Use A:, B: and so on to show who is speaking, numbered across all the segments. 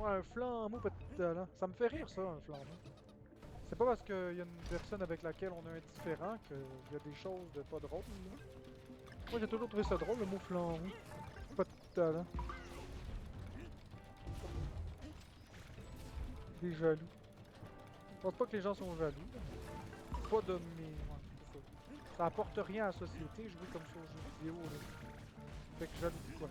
A: Ouais, un flambeau, peut-être, là. Ça me fait rire, ça, un flambeau. C'est pas parce qu'il y a une personne avec laquelle on est indifférent qu'il y a des choses de pas drôles, là. Moi, j'ai toujours trouvé ça drôle, le mot flambeau. Pas de talent. Des jaloux. Je pense pas que les gens sont jaloux, là, mais pas de mes... Ouais, c'est ça. Ça apporte rien à la société, jouer comme ça aux jeux vidéo, là. Fait que jaloux de quoi?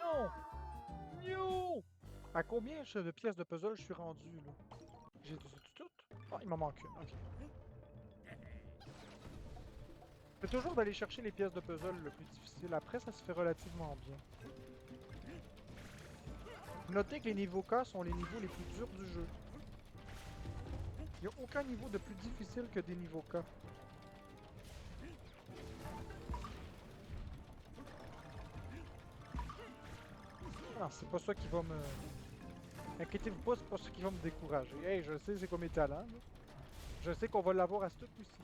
A: Non! Yo! À combien de pièces de puzzle je suis rendu, là? J'ai toutes? Ah, il m'en manque une, ok. C'est toujours d'aller chercher les pièces de puzzle le plus difficile. Après, ça se fait relativement bien. Notez que les niveaux K sont les niveaux les plus durs du jeu. Il n'y a aucun niveau de plus difficile que des niveaux K. Alors, c'est pas ça qui va me... Inquiétez-vous pas, c'est pas ça qui va me décourager. Hey, je sais c'est quoi mes talents, là. Je sais qu'on va l'avoir à ce tout aussi.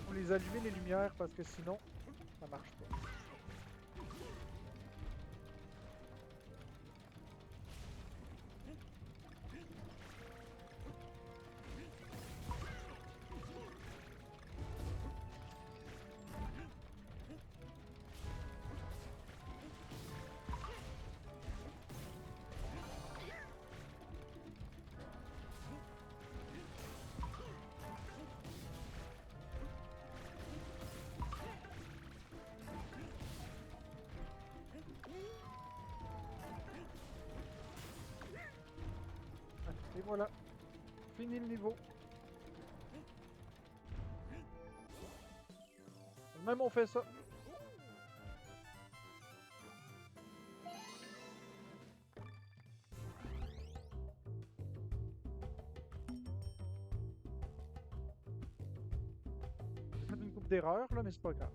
A: Faut les allumer les lumières parce que sinon, ça marche pas. Et voilà, fini le niveau. Même on fait ça. J'ai fait une coupe d'erreurs, là, mais c'est pas grave.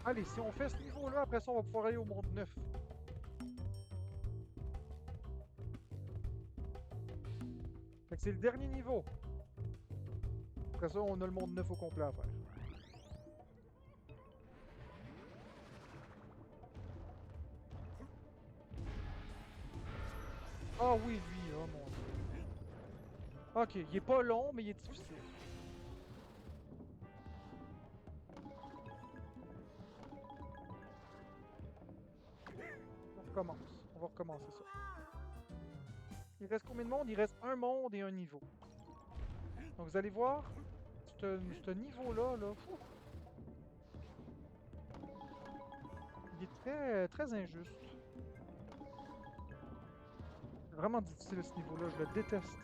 A: Allez, si on fait ce niveau-là, après ça, on va pouvoir aller au monde 9. Fait que c'est le dernier niveau. Après ça, on a le monde 9 au complet à faire. Ah oui, lui, oh mon dieu. Ok, il est pas long, mais il est difficile. On recommence. On va recommencer ça. Il reste combien de monde? Il reste un monde et un niveau. Donc vous allez voir, ce niveau-là, là, fou, il est très, très injuste. C'est vraiment difficile ce niveau-là, je le déteste.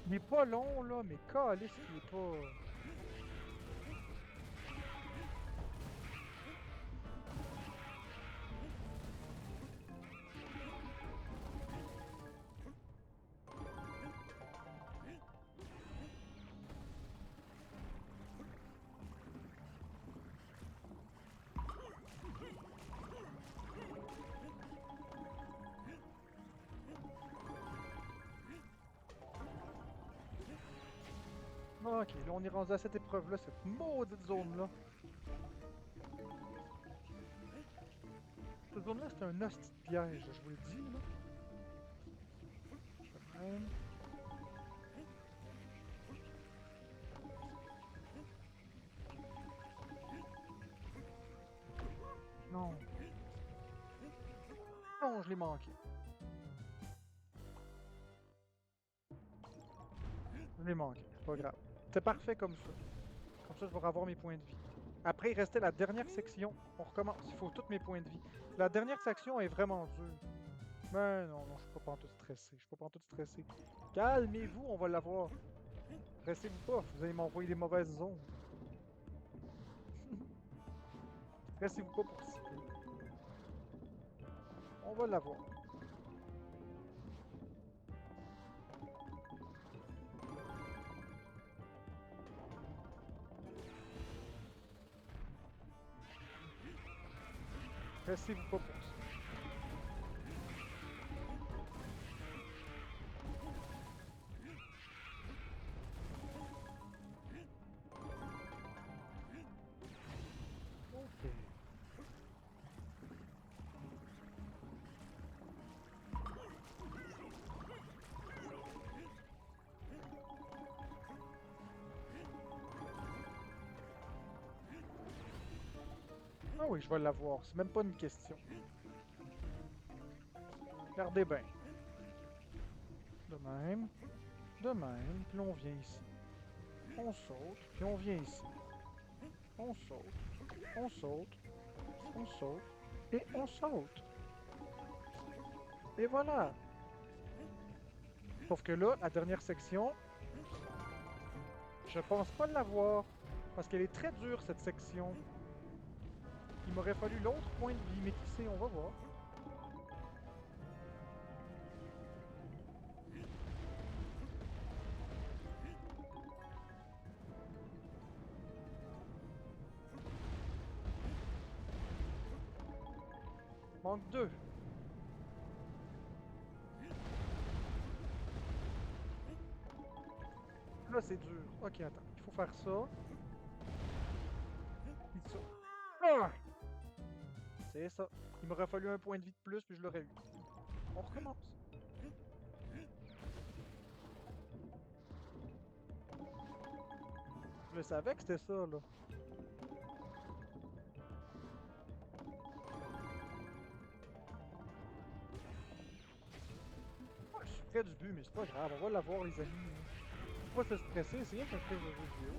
A: Il est pas long, là, mais calisse qu'il est pas... Ok, là on est rendu à cette épreuve-là, cette maudite zone-là. Cette zone-là, c'est un hostie de piège, je vous le dis, là. Je fais même. Non. Non, je l'ai manqué. Je l'ai manqué, c'est pas grave. C'est parfait comme ça. Comme ça, je vais avoir mes points de vie. Après, il restait la dernière section. On recommence. Il faut tous mes points de vie. La dernière section est vraiment dure. Mais non, non, je suis pas pantoute stressé. Je suis pas pantoute stressé. Calmez-vous, on va l'avoir. Stressez-vous pas, vous allez m'envoyer des mauvaises zones. Stressez-vous pas pour si peu. On va l'avoir. Stressez-vous pas pour ça. Ok. Ah oui, je vais l'avoir. C'est même pas une question. Regardez bien. De même. De même. Puis on vient ici. On saute. Puis on vient ici. On saute. On saute. On saute. Et on saute. Et voilà. Sauf que là, la dernière section, je pense pas l'avoir. Parce qu'elle est très dure, cette section. Il m'aurait fallu l'autre point de vie, mais qui sait, on va voir. Manque 2. Là, c'est dur. Ok, attends. Il faut faire ça. Puis ça. Ah! C'est ça. Il m'aurait fallu un point de vie de plus, puis je l'aurais eu. On recommence. Je le savais que c'était ça, là. Ah, je suis près du but, mais c'est pas grave. On va l'avoir, les amis. Faut pas se stresser, c'est rien qu'un jeu vidéo.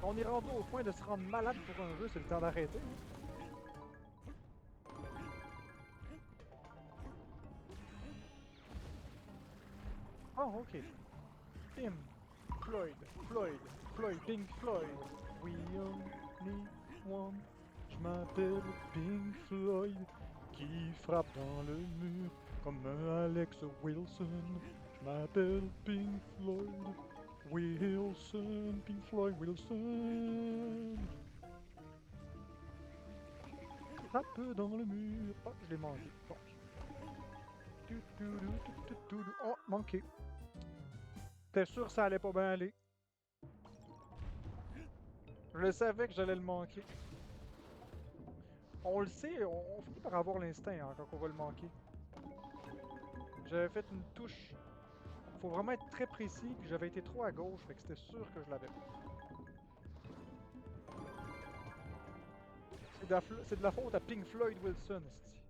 A: On est rendu au point de se rendre malade pour un jeu, c'est le temps d'arrêter. Ah, ok. Pim. Floyd. Floyd. Floyd. Pink Floyd. We only one. Je m'appelle Pink Floyd. Qui frappe dans le mur comme un Alex Wilson. Je m'appelle Pink Floyd. Wilson. Pink Floyd Wilson. Frappe dans le mur. Oh, je l'ai mangé. Bon. Oh, manqué. T'es sûr que ça allait pas bien aller? Je savais que j'allais le manquer. On le sait, on finit par avoir l'instinct hein, quand on va le manquer. J'avais fait une touche. Faut vraiment être très précis, puis j'avais été trop à gauche, fait que c'était sûr que je l'avais. C'est de la faute à Pink Floyd Wilson, esti.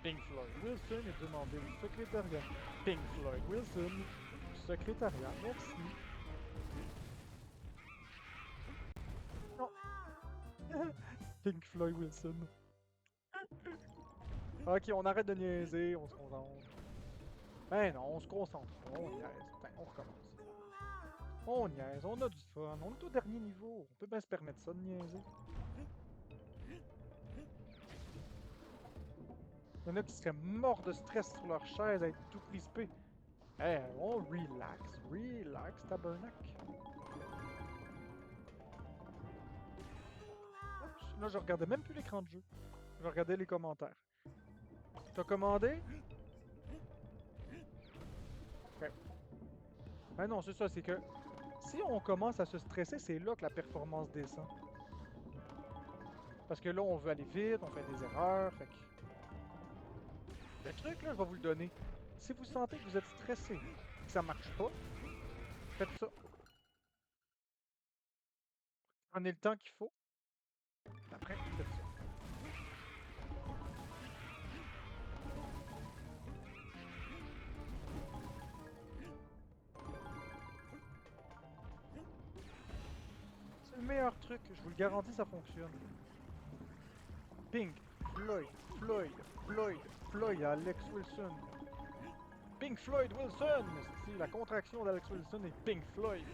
A: Pink Floyd Wilson est demandé au secrétariat. Pink Floyd Wilson, secrétariat, merci. Non. Pink Floyd Wilson. Ok, on arrête de niaiser, on se concentre. Ben non, on se concentre pas, on niaise. Enfin, on recommence. On niaise, on a du fun, on est au dernier niveau. On peut bien se permettre ça de niaiser. Il y en a qui seraient morts de stress sur leur chaise à être tout crispés. Eh, on relax, relax, tabernac. Oups, là, je regardais même plus l'écran de jeu. Je regardais les commentaires. T'as commandé? Ok. Ah non, c'est ça, c'est que si on commence à se stresser, c'est là que la performance descend. Parce que là, on veut aller vite, on fait des erreurs, fait que... Le truc, là, je vais vous le donner. Si vous sentez que vous êtes stressé, que ça marche pas, faites ça. Prenez le temps qu'il faut. Après, faites ça. C'est le meilleur truc, je vous le garantis, ça fonctionne. Pink, Floyd, Floyd, Floyd, Floyd, Alex Wilson. Pink Floyd Wilson! C'est la contraction d'Alex Wilson et Pink Floyd.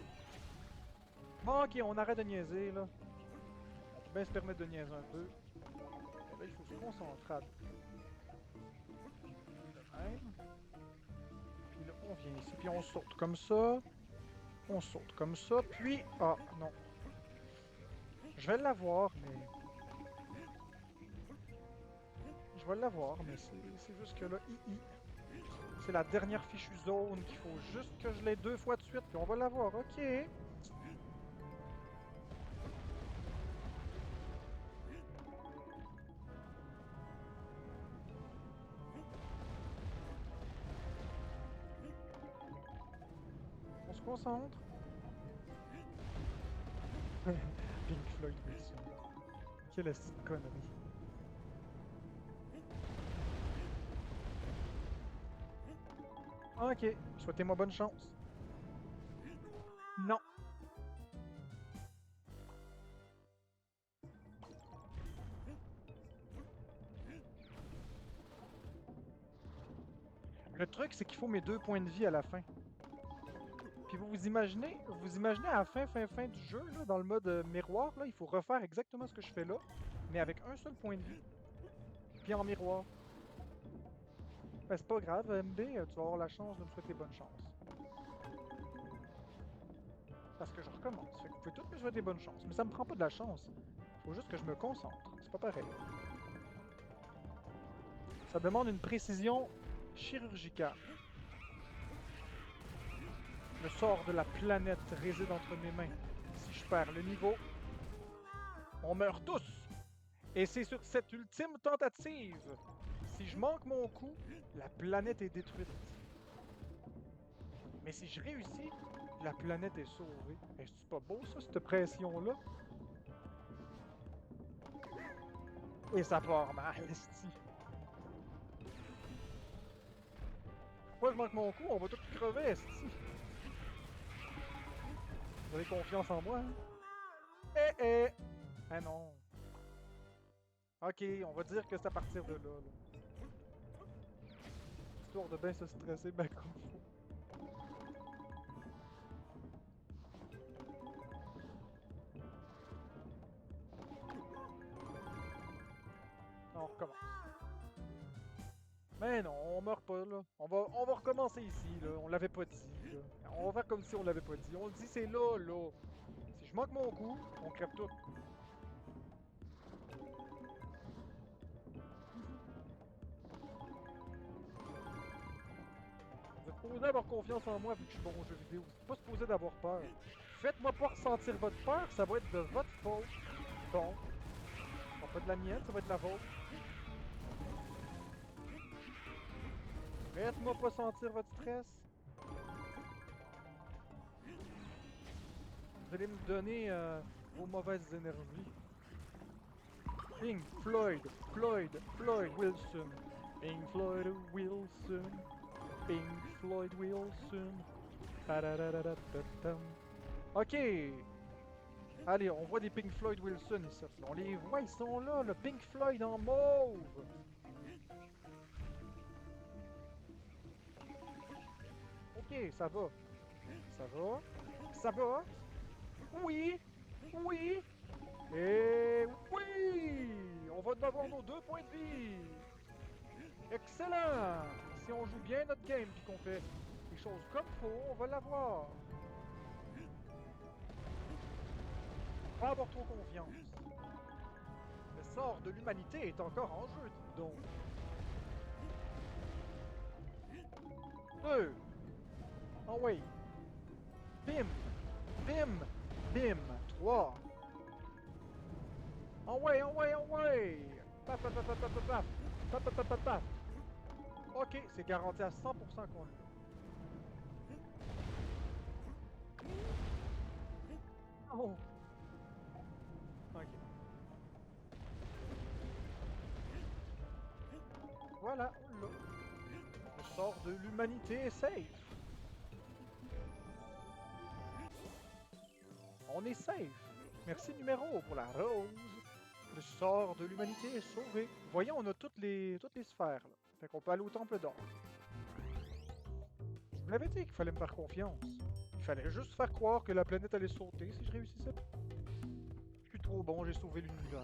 A: Bon, ok, on arrête de niaiser, là. On peut bien se permettre de niaiser un peu. Mais là, il faut se concentrer. Même. Puis là, on vient ici, puis on saute comme ça. On saute comme ça, puis... Ah, non. Je vais l'avoir, mais... Je vais l'avoir, mais c'est juste que là, c'est la dernière fichue zone qu'il faut juste que je l'ai 2 fois de suite, puis on va l'avoir, ok. On se concentre. Pink Floyd Wilson. Quelle est cette connerie? Ok, souhaitez-moi bonne chance. Non. Le truc, c'est qu'il faut mes 2 points de vie à la fin. Puis vous imaginez à la fin du jeu, là, dans le mode miroir, là, il faut refaire exactement ce que je fais là, mais avec un seul point de vie. Puis en miroir. Ben, c'est pas grave, MB, tu vas avoir la chance de me souhaiter bonne chance. Parce que je recommence. Fait que vous pouvez tous me souhaiter bonne chance. Mais ça me prend pas de la chance. Faut juste que je me concentre. C'est pas pareil. Ça demande une précision chirurgicale. Le sort de la planète réside entre mes mains. Si je perds le niveau, on meurt tous. Et c'est sur cette ultime tentative. Si je manque mon coup, la planète est détruite. Mais si je réussis, la planète est sauvée. Est-ce pas beau ça, cette pression-là? Et ça part mal, esti. Moi je manque mon coup, on va tous crever, esti. Vous avez confiance en moi, hein? Eh! Ah non. Ok, on va dire que c'est à partir de là. Histoire de bien se stresser, ben comme faut. On recommence. Mais non, on meurt pas là. On va recommencer ici, là. On l'avait pas dit, là. On va faire comme si on l'avait pas dit. On le dit, c'est là, là. Si je manque mon coup, on crève tout. Vous êtes supposé avoir confiance en moi vu que je suis bon aux jeux vidéo. Vous êtes pas supposé d'avoir peur. Faites-moi pas ressentir votre peur, ça va être de votre faute. Bon. Ça va pas de la mienne, ça va être de la vôtre. Faites-moi pas sentir votre stress. Vous allez me donner vos mauvaises énergies. Pink Floyd, Floyd Wilson. Pink Floyd Wilson. Pink Floyd Wilson. Pa-da-da-da-da-da-dam. Ok. Allez, on voit des Pink Floyd Wilson ici. On les voit, ils sont là, le Pink Floyd en mauve. Ok, ça va. Ça va. Ça va. Oui. Oui. Et oui. On va avoir nos 2 points de vie. Excellent. Si on joue bien notre game puis qu'on fait les choses comme faut, on va l'avoir. Pas avoir trop confiance. Le sort de l'humanité est encore en jeu, dites donc. 2. Oh oui. Bim! Bim! Bim! 3. En way, en way, en way! Paf, paf, paf, paf, paf, paf! Paf, paf, paf, paf, paf! Ok, c'est garanti à 100% qu'on l'a. Oh! Ok. Voilà, on l'a. Le sort de l'humanité est safe. On est safe. Merci numéro pour la rose. Le sort de l'humanité est sauvé. Voyons, on a toutes les sphères. Là. Fait qu'on peut aller au temple d'or. Je vous l'avais dit qu'il fallait me faire confiance. Il fallait juste faire croire que la planète allait sauter si je réussissais. Je suis trop bon, j'ai sauvé l'univers.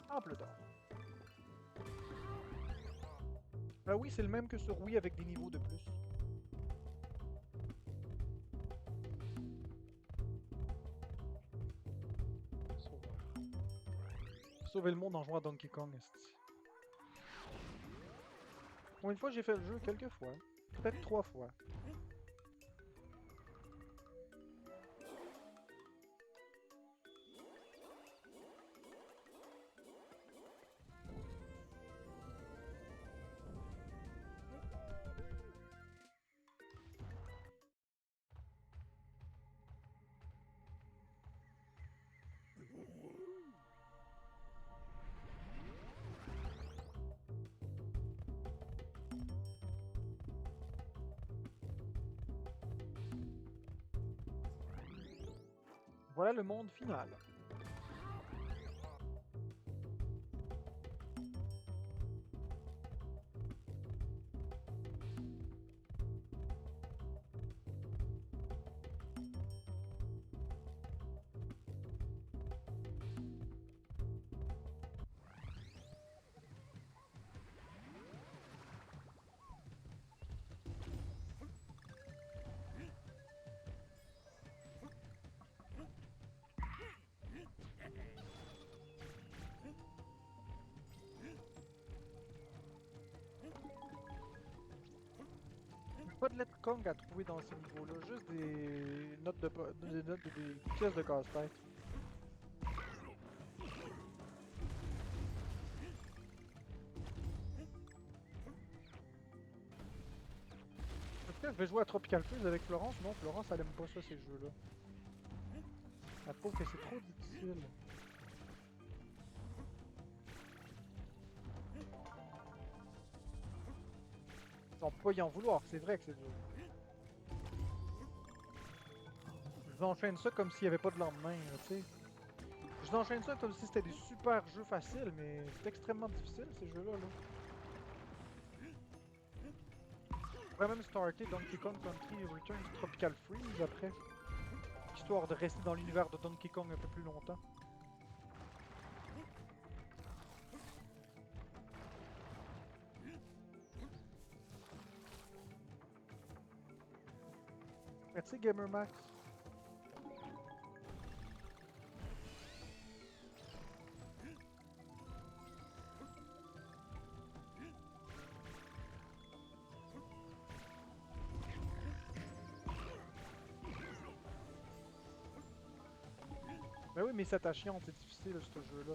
A: Temple d'or. Ah oui, c'est le même que sur Wii avec des niveaux de plus. Sauveur. Sauver le monde en jouant à Donkey Kong, esti. Bon, une fois j'ai fait le jeu, quelques fois. Peut-être 3 fois. Voilà le monde final. Pas de lettres Kong à trouver dans ces niveaux-là, juste des notes des pièces de casse-tête. Peut-être je vais jouer à Tropical Freeze avec Florence. Non, Florence elle aime pas ça ces jeux-là. Elle trouve que c'est trop difficile. On peut pas y en vouloir, c'est vrai que c'est dur. Je vous enchaîne ça comme s'il n'y avait pas de lendemain, là, tu sais. Je vous enchaîne ça comme si c'était des super jeux faciles, mais c'est extrêmement difficile ces jeux-là. Là. On pourrait même starter Donkey Kong Country Returns Tropical Freeze après. Histoire de rester dans l'univers de Donkey Kong un peu plus longtemps. Merci Gamer Max. Ben oui, mais c'est chiant, c'est difficile ce jeu-là.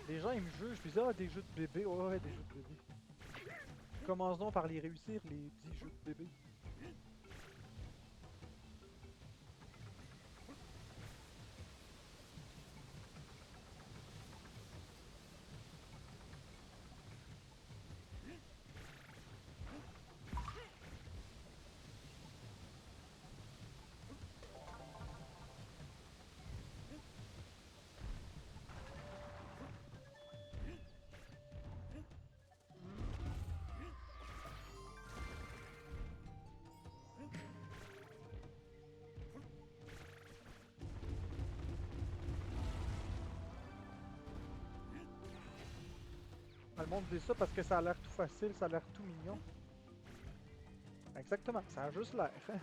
A: Les gens ils me jugent, je dis ah des jeux de bébé, ouais des jeux de bébé. Commençons par les réussir, les 10 jeux de bébé. Le monde dit ça parce que ça a l'air tout facile, ça a l'air tout mignon. Exactement, ça a juste l'air. Hein.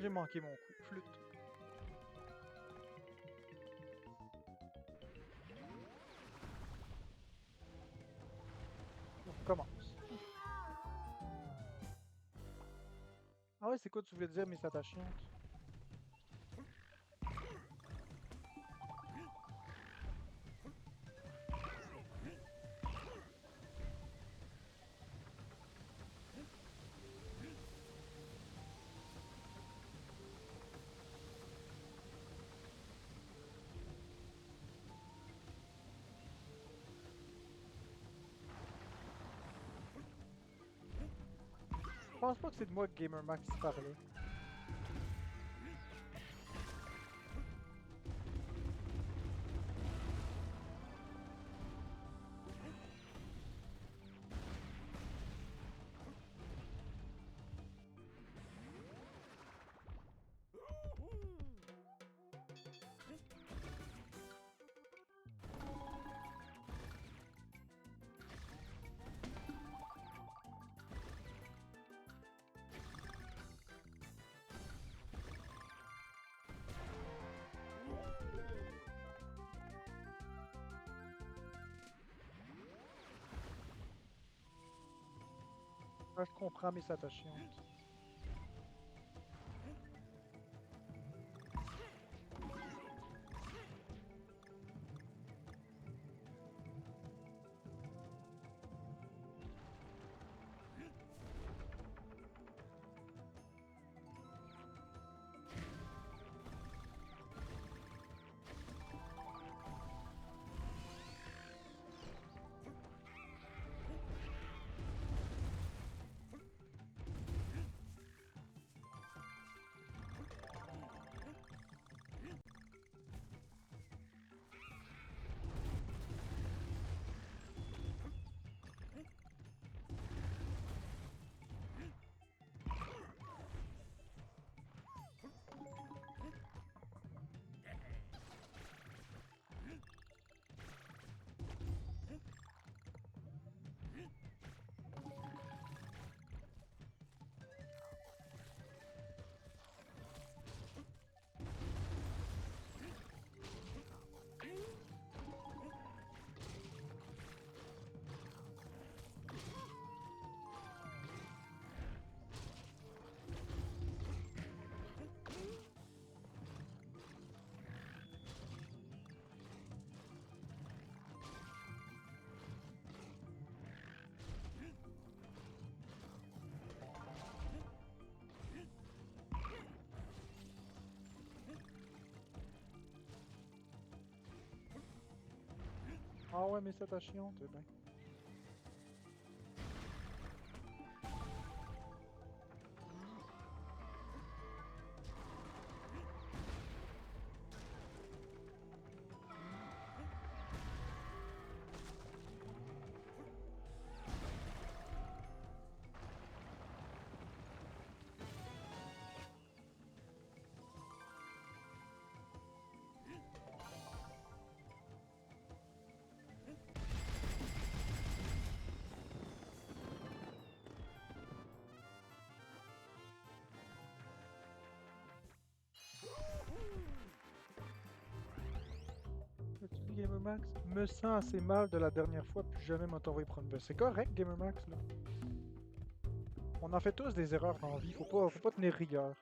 A: J'ai manqué mon coup. Flûte. On commence. Ah ouais, c'est quoi tu voulais dire, mais ça t'a chiante? Je pense pas que c'est de moi que Gamer Max parlait. Ah, je comprends, mais ça t'a chiante. Ah ouais, mais ça t'a chiante, eh ben. As-tu dit Gamer Max? Me sens assez mal de la dernière fois, puis jamais m'a envoyé prendre une veste. C'est correct, Gamer Max, là. On en fait tous des erreurs dans la vie, faut pas tenir rigueur.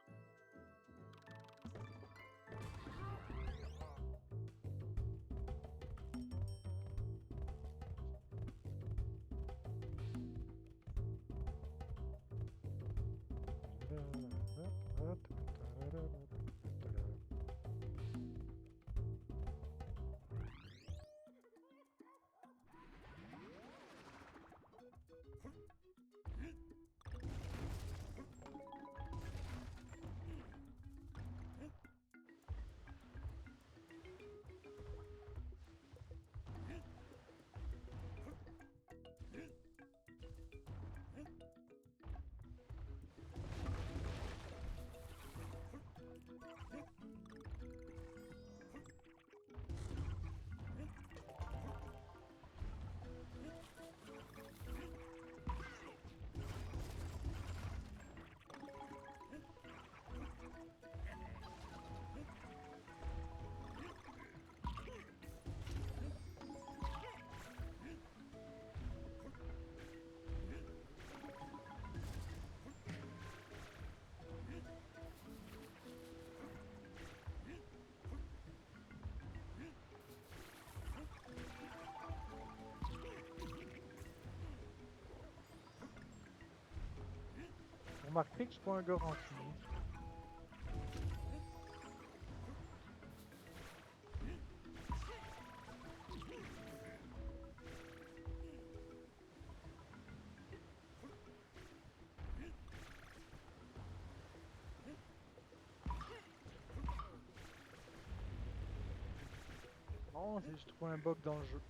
A: remarquerez que je suis pas un gars rancunier. Non, c'est je trouve un bug dans le jeu.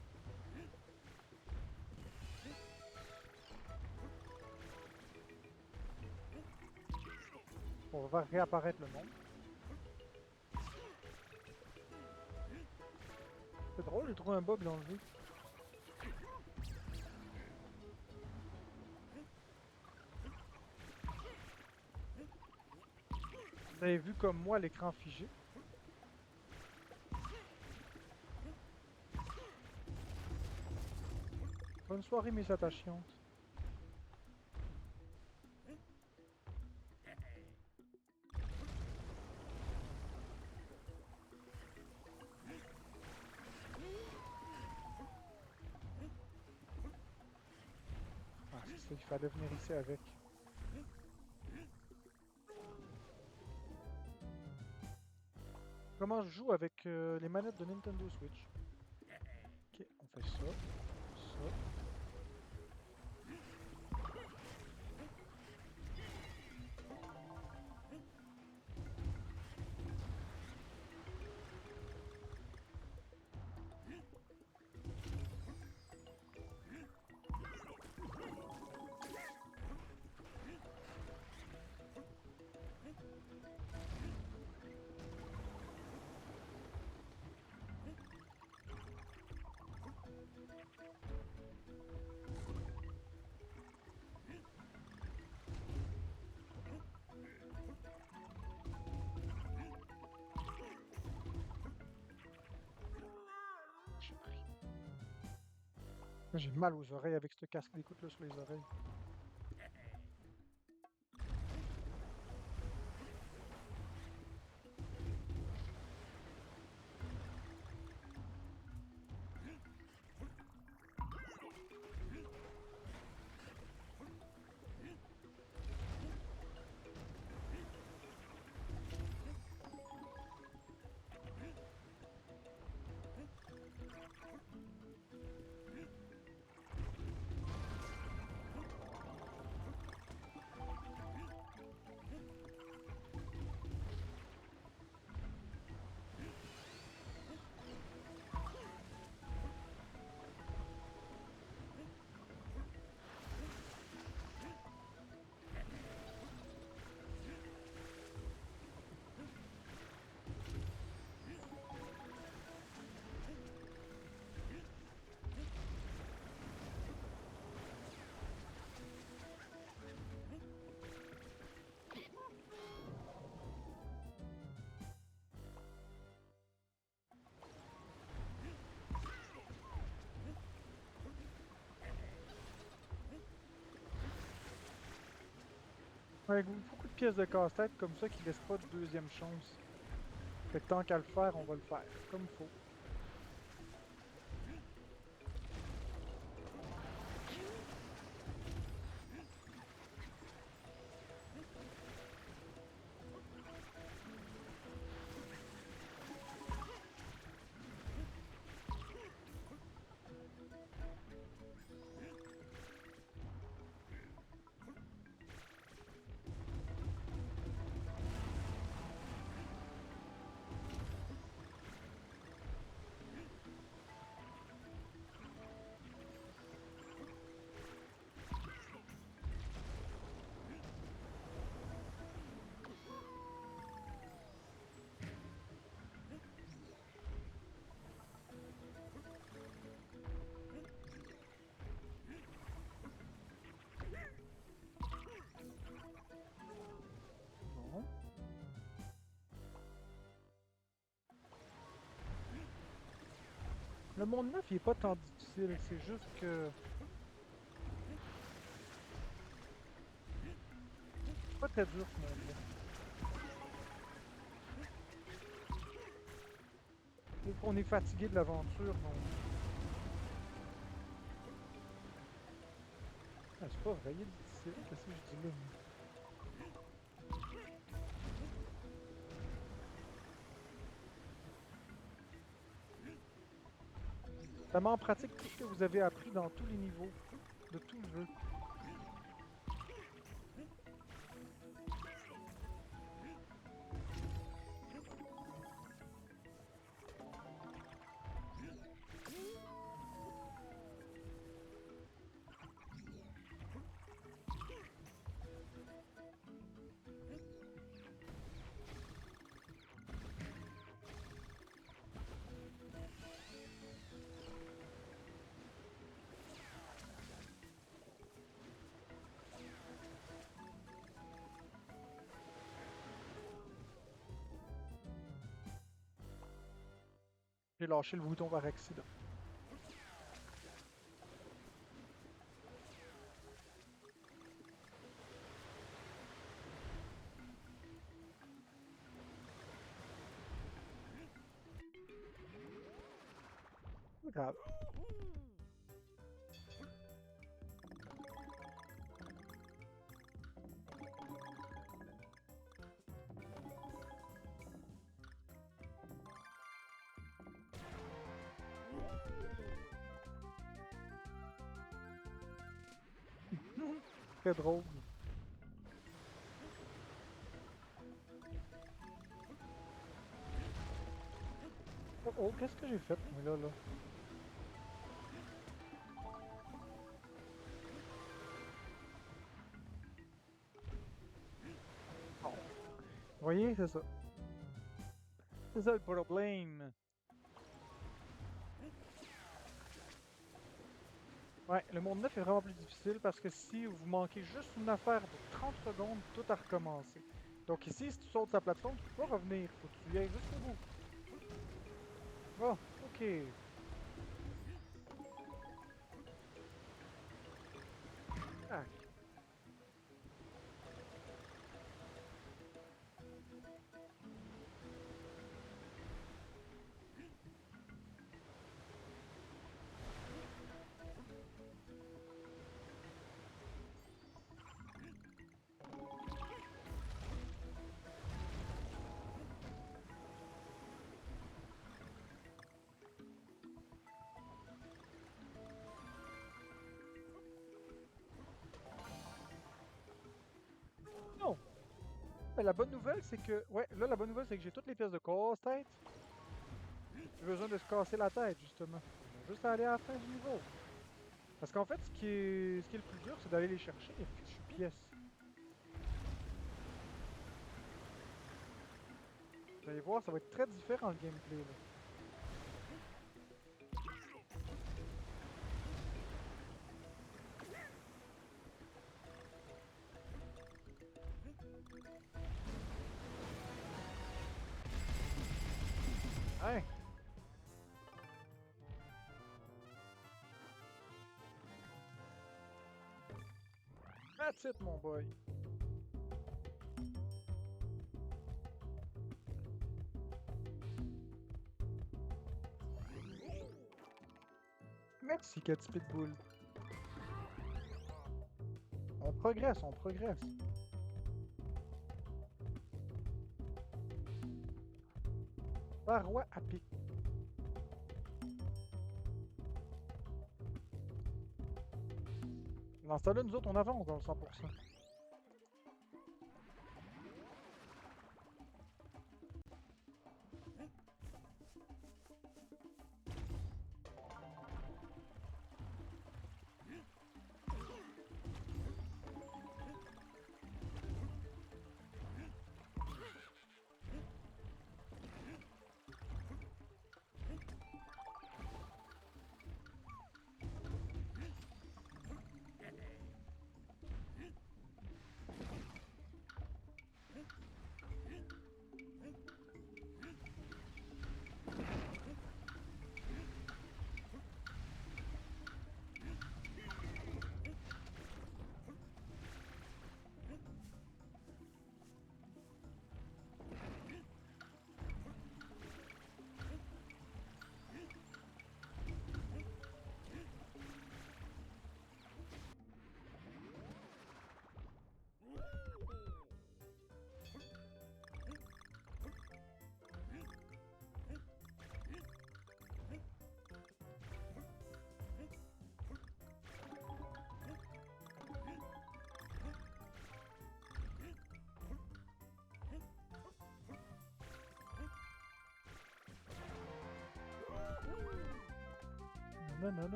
A: On va voir réapparaître le monde. C'est drôle, j'ai trouvé un bug dans le jeu. Vous avez vu comme moi l'écran figé. Bonne soirée mes attachants. Ah, c'est ça qu'il fallait venir ici avec. Comment je joue avec les manettes de Nintendo Switch? Ok, on fait ça, ça. J'ai mal aux oreilles avec ce casque d'écoute là sur les oreilles. Avec beaucoup de pièces de casse-tête comme ça qui laissent pas de deuxième chance. Fait que tant qu'à le faire, on va le faire, comme il faut. Bon. Le monde 9 il est pas tant difficile, c'est juste que... C'est pas très dur ce monde-là. On est fatigué de l'aventure, donc... Ah, c'est pas vrai, il est difficile, qu'est-ce que je dis là? Ça met en pratique tout ce que vous avez appris dans tous les niveaux de tout le jeu. J'ai lâché le bouton par accident. Pas grave. Très drôle. Oh, oh, qu'est-ce que j'ai fait, moi, là? Oh. Vous voyez, c'est ça. C'est ça le problème. Ouais, le monde 9 est vraiment plus difficile parce que si vous manquez juste une affaire de 30 secondes, tout a recommencé. Donc ici, si tu sautes sa plateforme, tu peux pas revenir. Faut que tu y ailles jusqu'au bout. Oh, ok. Ah. Non! Mais la bonne nouvelle, c'est que... Ouais, là, la bonne nouvelle, c'est que j'ai toutes les pièces de casse-tête. J'ai besoin de se casser la tête, justement. On a juste à aller à la fin du niveau. Parce qu'en fait, ce qui est le plus dur, c'est d'aller les chercher, les fichues pièces. Vous allez voir, ça va être très différent le gameplay, là. Hein? That's it, mon boy. Merci, Cathy Pitbull. On progresse, on progresse. Paroi à pic. Dans ce temps-là, nous autres, on avance dans le 100%.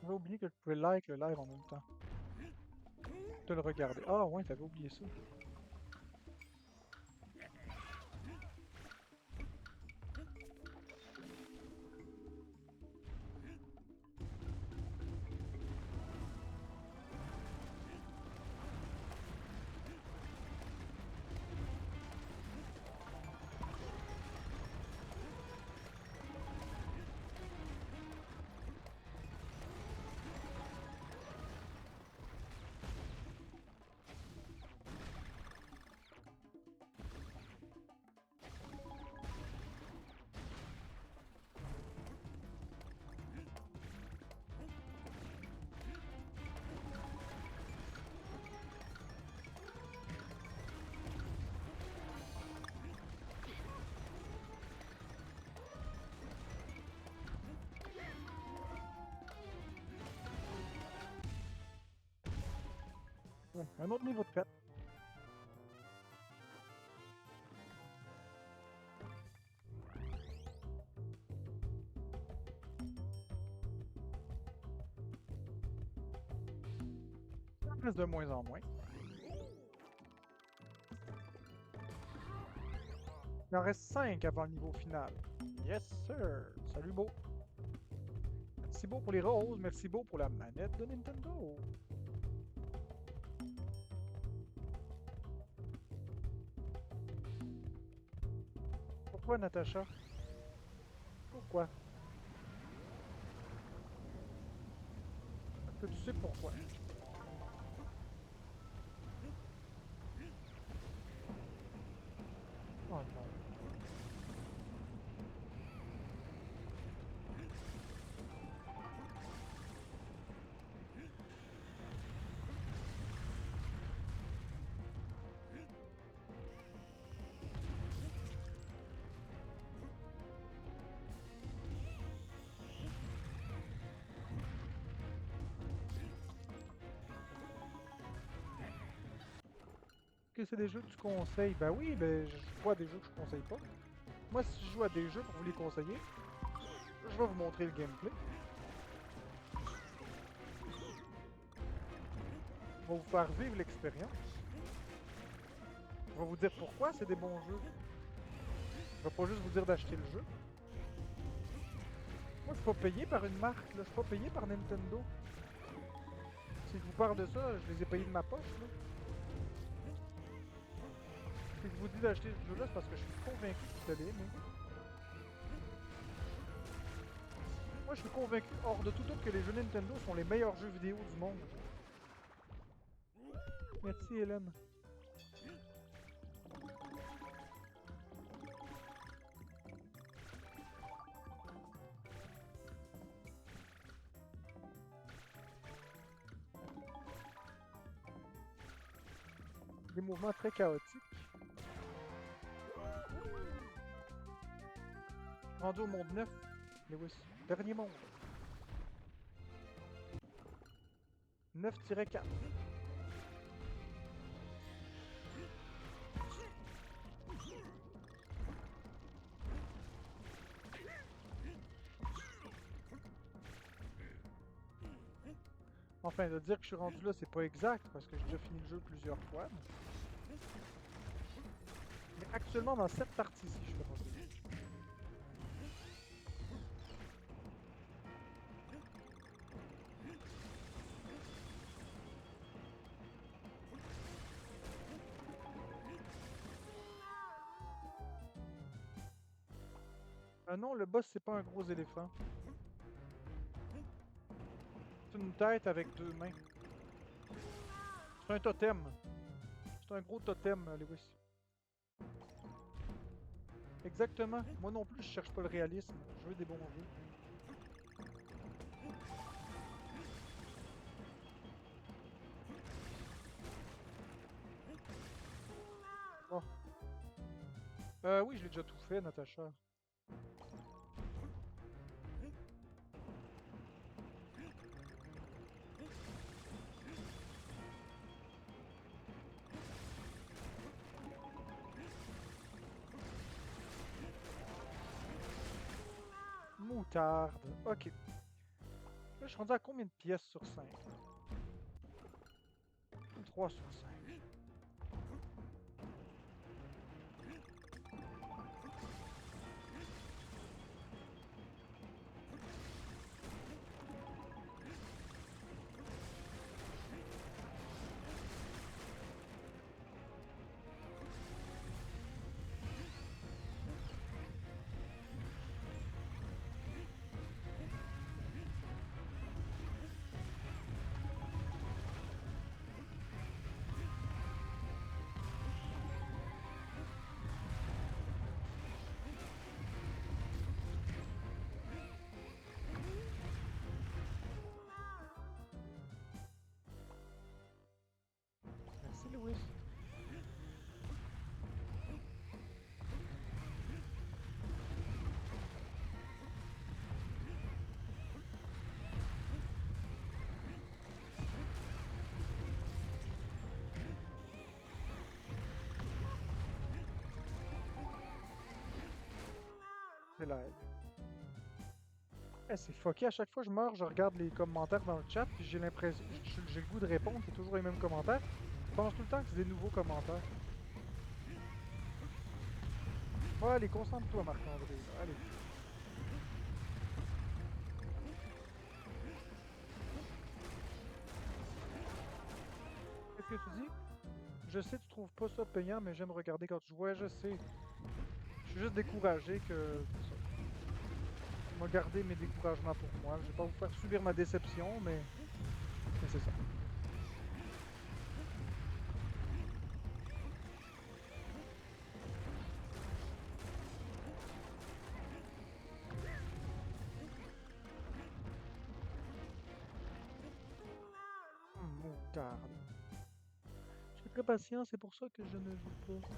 A: J'avais oublié que je pouvais like le live en même temps. De le regarder. Ah ouais, t'avais oublié ça. Bon, un autre niveau de perte. Ça reste de moins en moins. Il en reste 5 avant le niveau final. Yes sir! Salut Beau! Merci Beau pour les roses, merci Beau pour la manette de Nintendo! Pourquoi Natacha? Pourquoi? Est-ce que tu sais pourquoi? Oh non. Que c'est des jeux que tu conseilles? Ben oui, ben je joue à des jeux que je conseille pas. Moi, si je joue à des jeux pour vous les conseiller, je vais vous montrer le gameplay. Je vais vous faire vivre l'expérience. Je vais vous dire pourquoi c'est des bons jeux. Je vais pas juste vous dire d'acheter le jeu. Moi, je suis pas payé par une marque, là. Je suis pas payé par Nintendo. Si je vous parle de ça, je les ai payés de ma poche, là. Si je vous dis d'acheter ce jeu-là, c'est parce que je suis convaincu que vous allez aimer. Moi, je suis convaincu, hors de tout doute, que les jeux Nintendo sont les meilleurs jeux vidéo du monde. Merci, Hélène. Des mouvements très chaotiques. Rendu au monde 9, Lewis. Dernier monde. 9-4. Enfin, de dire que je suis rendu là, c'est pas exact, parce que j'ai déjà fini le jeu plusieurs fois. Mais actuellement, dans cette partie-ci, je suis rendu là. Ah non, le boss, c'est pas un gros éléphant. C'est une tête avec deux mains. C'est un totem. C'est un gros totem, Lewis. Exactement. Moi non plus, je cherche pas le réalisme. Je veux des bons jeux. Oh. Oui, je l'ai déjà tout fait, Natacha. Moutarde. Ok. Là, je suis rendu à combien de pièces sur 5? 3 sur 5. Merci, Louis. C'est live. Eh, c'est fucké. À chaque fois que je meurs, je regarde les commentaires dans le chat, puis j'ai l'impression. J'ai le goût de répondre, c'est toujours les mêmes commentaires. Je pense tout le temps que c'est des nouveaux commentaires. Ouais, allez, concentre-toi, Marc-André. Allez. Qu'est-ce que tu dis? Je sais, tu trouves pas ça payant, mais j'aime regarder quand tu joues. Ouais, je sais. Je suis juste découragé que. C'est ça. Je vais garder mes découragements pour moi. Je vais pas vous faire subir ma déception, mais c'est ça. Moutarde. Je suis très patient, c'est pour ça que je ne joue pas.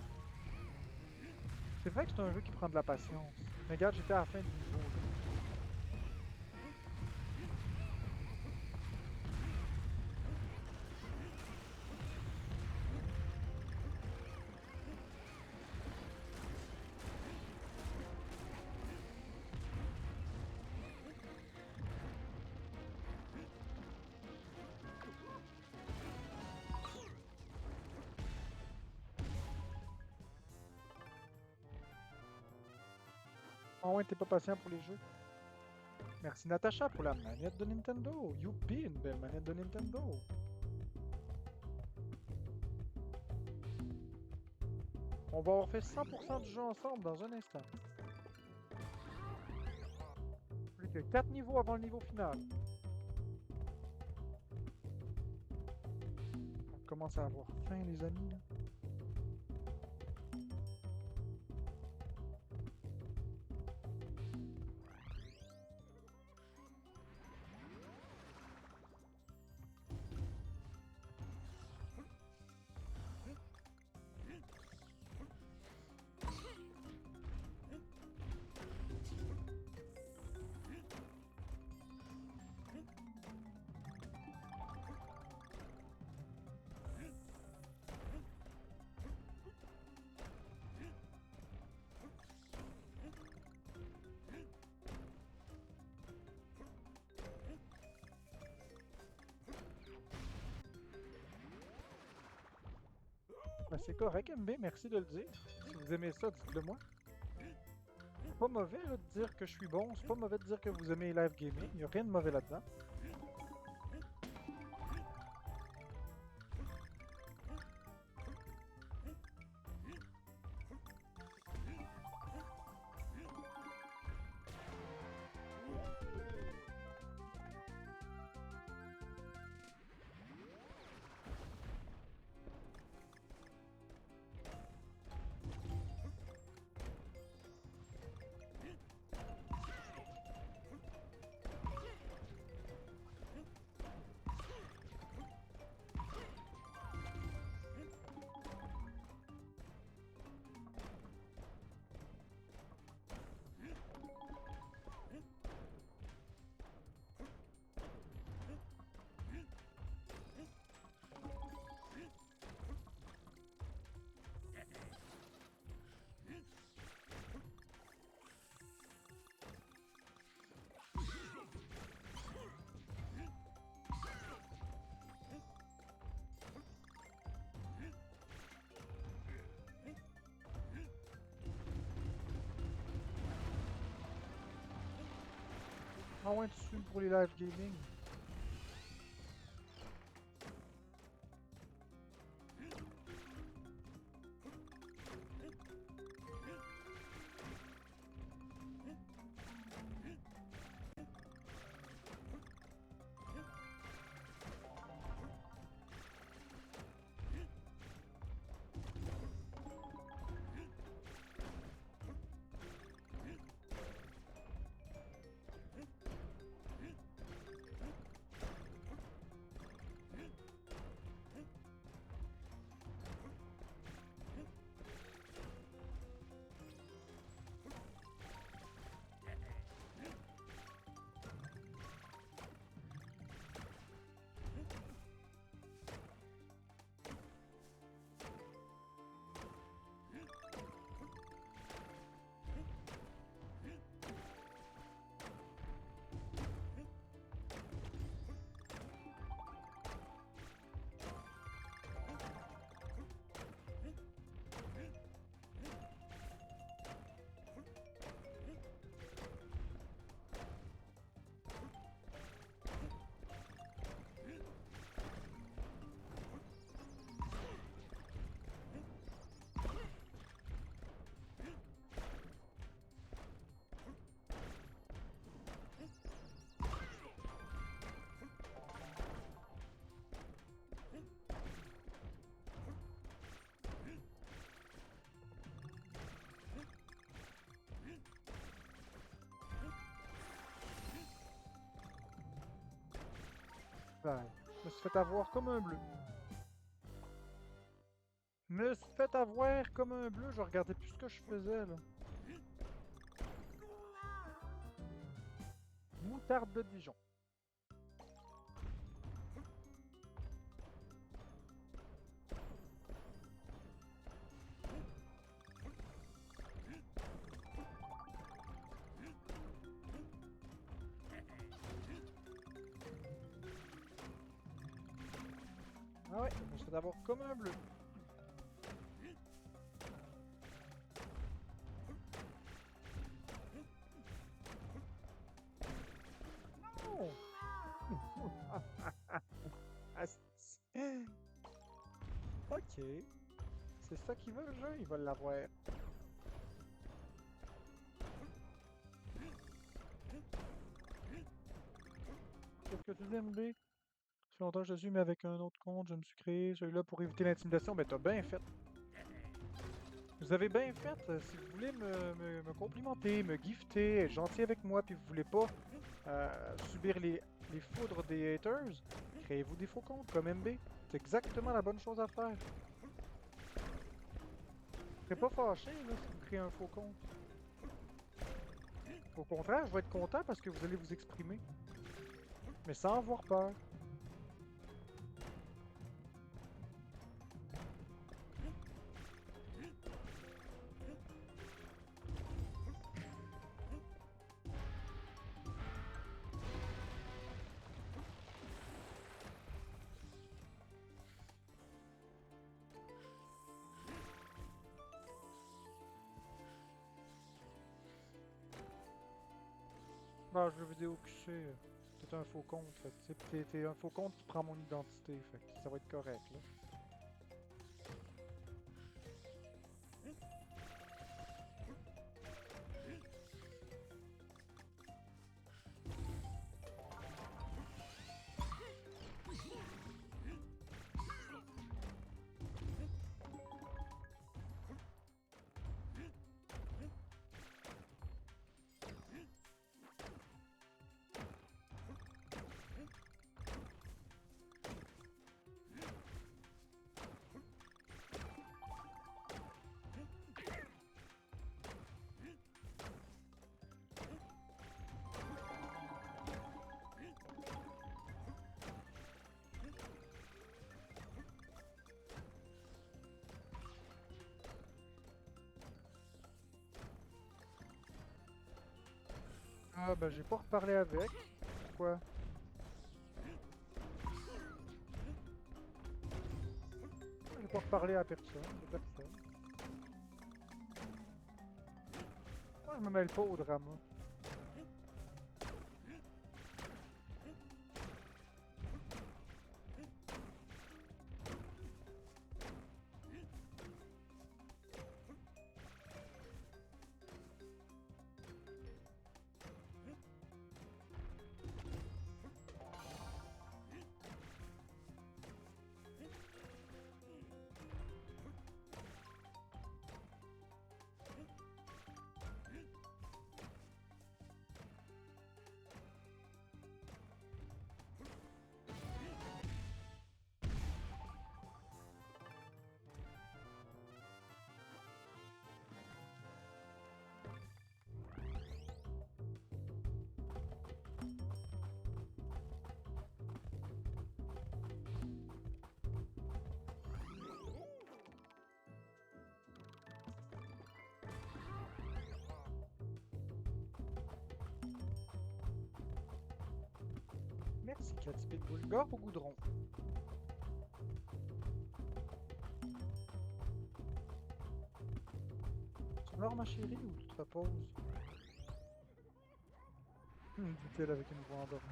A: C'est vrai que c'est un jeu qui prend de la patience. Mais regarde, j'étais à la fin du niveau. Là. Oh ouais, t'es pas patient pour les jeux. Merci Natacha pour la manette de Nintendo. Youpi, une belle manette de Nintendo. On va avoir fait 100% du jeu ensemble dans un instant. Plus que 4 niveaux avant le niveau final. On commence à avoir faim, les amis. Là. Ben, c'est correct, MB, merci de le dire. Si vous aimez ça, dites-le moi. C'est pas mauvais là, de dire que je suis bon, c'est pas mauvais de dire que vous aimez live gaming, y a rien de mauvais là-dedans. Ah ouais, tu suis pour les live gaming. Ben, je me suis fait avoir comme un bleu. Me suis fait avoir comme un bleu, je regardais plus ce que je faisais là. Moutarde de Dijon. Ah ouais, je me suis fait avoir comme un bleu. Non! Asti. Ok. C'est ça qu'il veut le jeu, il va l'avoir. Qu'est-ce que tu dis, MB? Ça fait longtemps que je suis, mais avec un autre compte, je me suis créé celui-là pour éviter l'intimidation. Ben t'as bien fait. Vous avez bien fait. Si vous voulez me complimenter, me gifter, être gentil avec moi, puis vous voulez pas subir les foudres des haters, créez-vous des faux comptes comme MB. C'est exactement la bonne chose à faire. Je serais pas fâché là, si vous créez un faux compte. Au contraire, je vais être content parce que vous allez vous exprimer. Mais sans avoir peur. faire jeu vidéo QC. T'es un faux compte, fait que, tu sais, t'es un faux compte qui prend mon identité, fait que ça va être correct, là. Ah ben j'ai pas reparlé avec. Pourquoi? J'ai pas reparlé à personne, c'est personne. Moi je me mêle pas au drama. Merci, Catspic Bulgare au goudron. Tu meurs, ma chérie, ou tu te reposes? Dit-elle avec une voix endormie.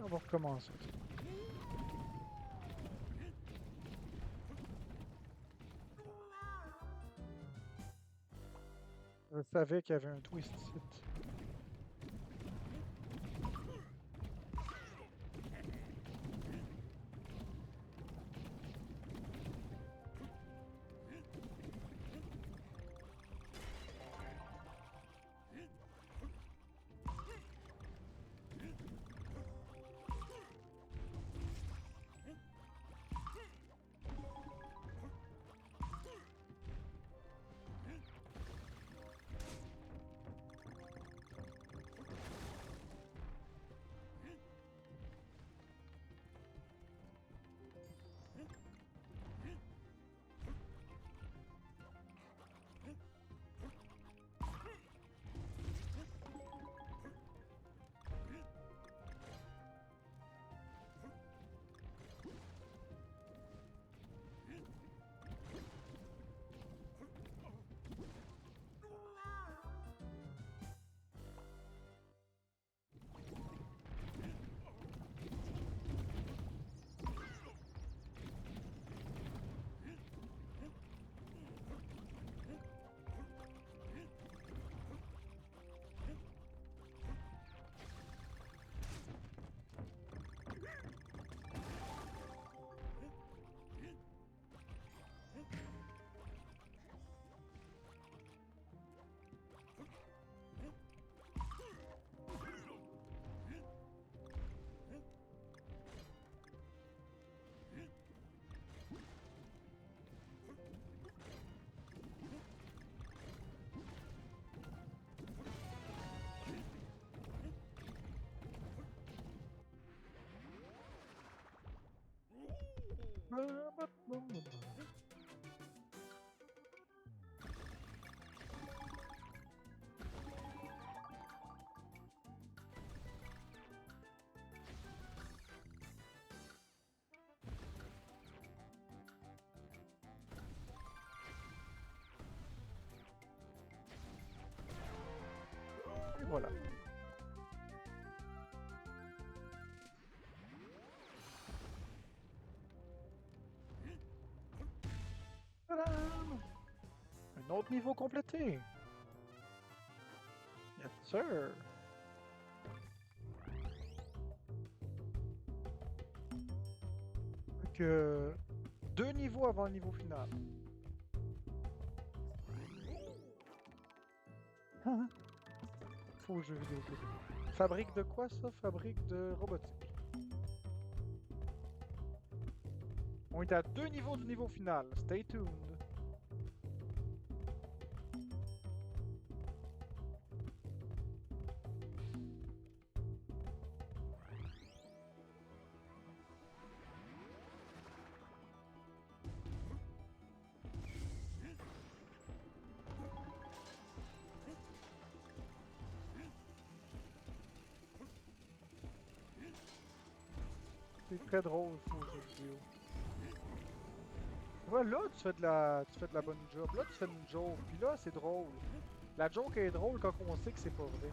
A: On va recommencer. Je savais qu'il y avait un twist ici. Et voilà. Tadam! Un autre niveau complété. Yes, sir. Donc, 2 niveaux avant le niveau final. Faux jeu vidéo. Fabrique de quoi ça? Fabrique de robotique. On est à 2 niveaux du niveau final. Stay tuned. C'est très drôle, faux jeu vidéo. Tu vois, là, tu fais de la bonne job. Là, tu fais une joke. Puis là, c'est drôle. La joke est drôle quand on sait que c'est pas vrai.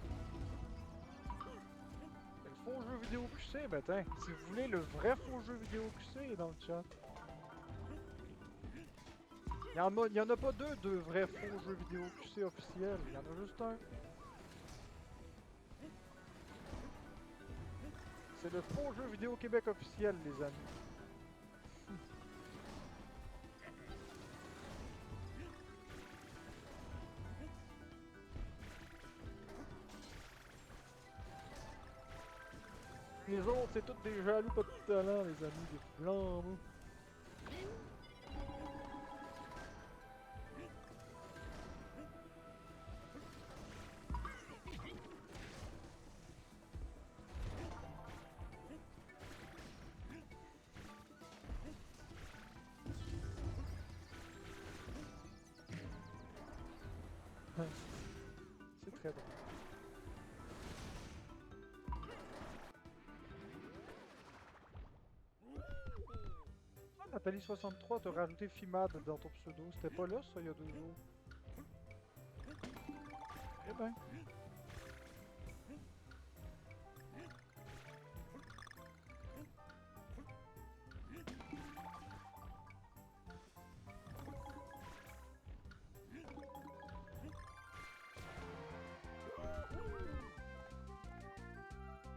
A: Le faux jeu vidéo QC, ben tiens, si vous voulez le vrai faux jeu vidéo QC, il est dans le chat. Il y en a pas deux vrais faux jeux vidéo QC officiels. Il y en a juste un. C'est le faux jeu vidéo Québec officiel, les amis. Les autres, c'est tous des jaloux pas de talent, les amis, des blancs. C'est très drôle. Ah, Nathalie63, t'as rajouté Fimad dans ton pseudo. C'était pas là, ça, il y a 2 jours. Eh ben.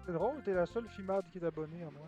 A: C'est drôle, t'es la seule fimade qui est abonnée à moi.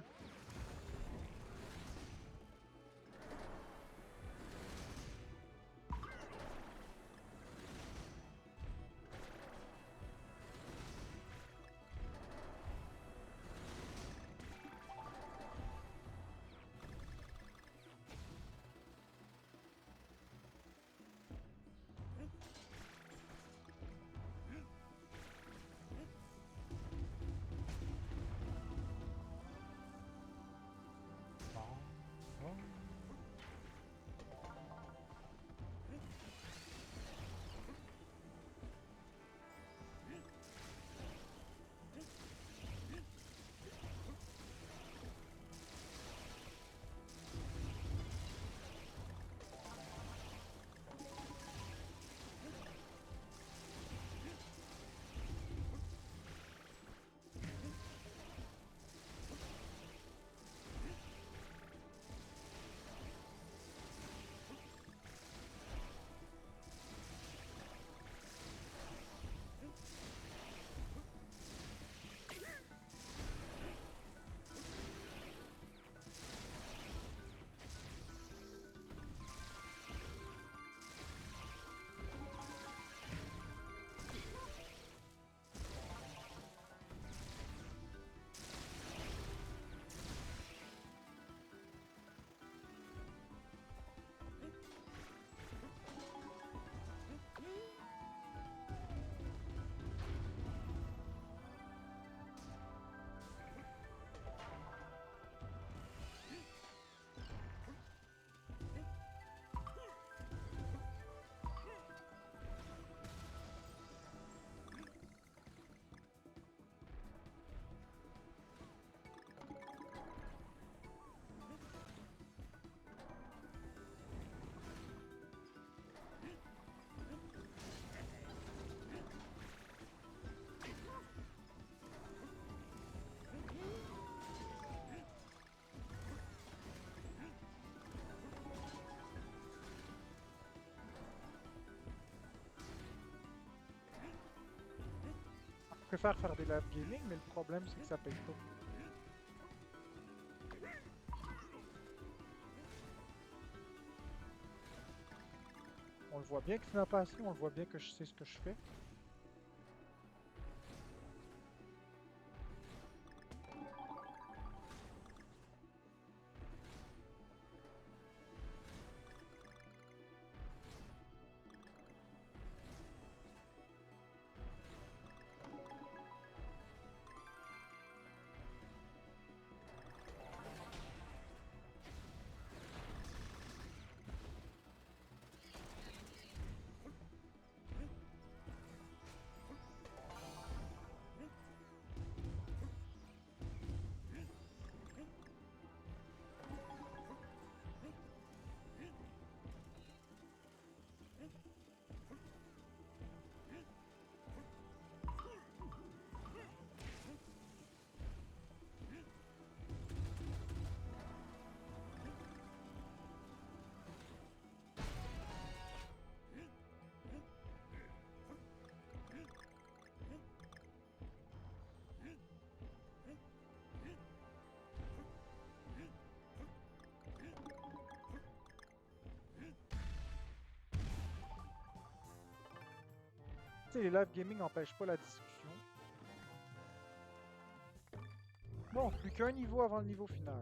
A: Je préfère faire des live gaming, mais le problème c'est que ça paye pas. On le voit bien que c'est ma passion, on le voit bien que je sais ce que je fais. Tu sais, les live gaming n'empêchent pas la discussion. Bon, plus qu'un niveau avant le niveau final.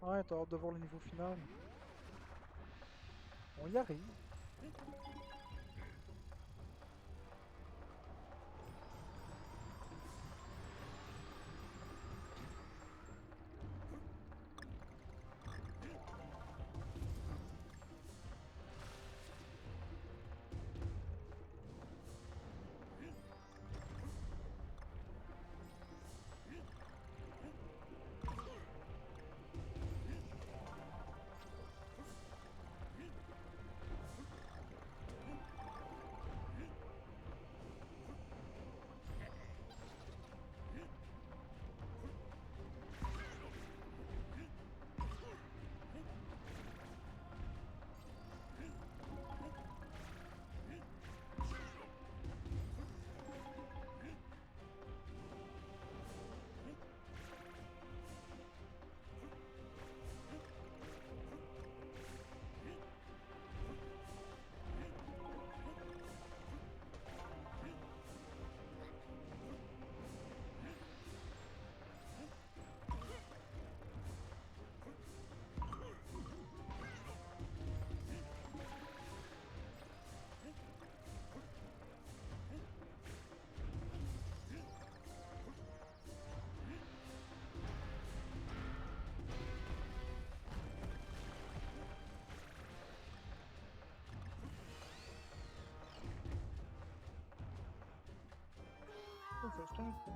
A: Ouais, t'as hâte de voir le niveau final. On y arrive.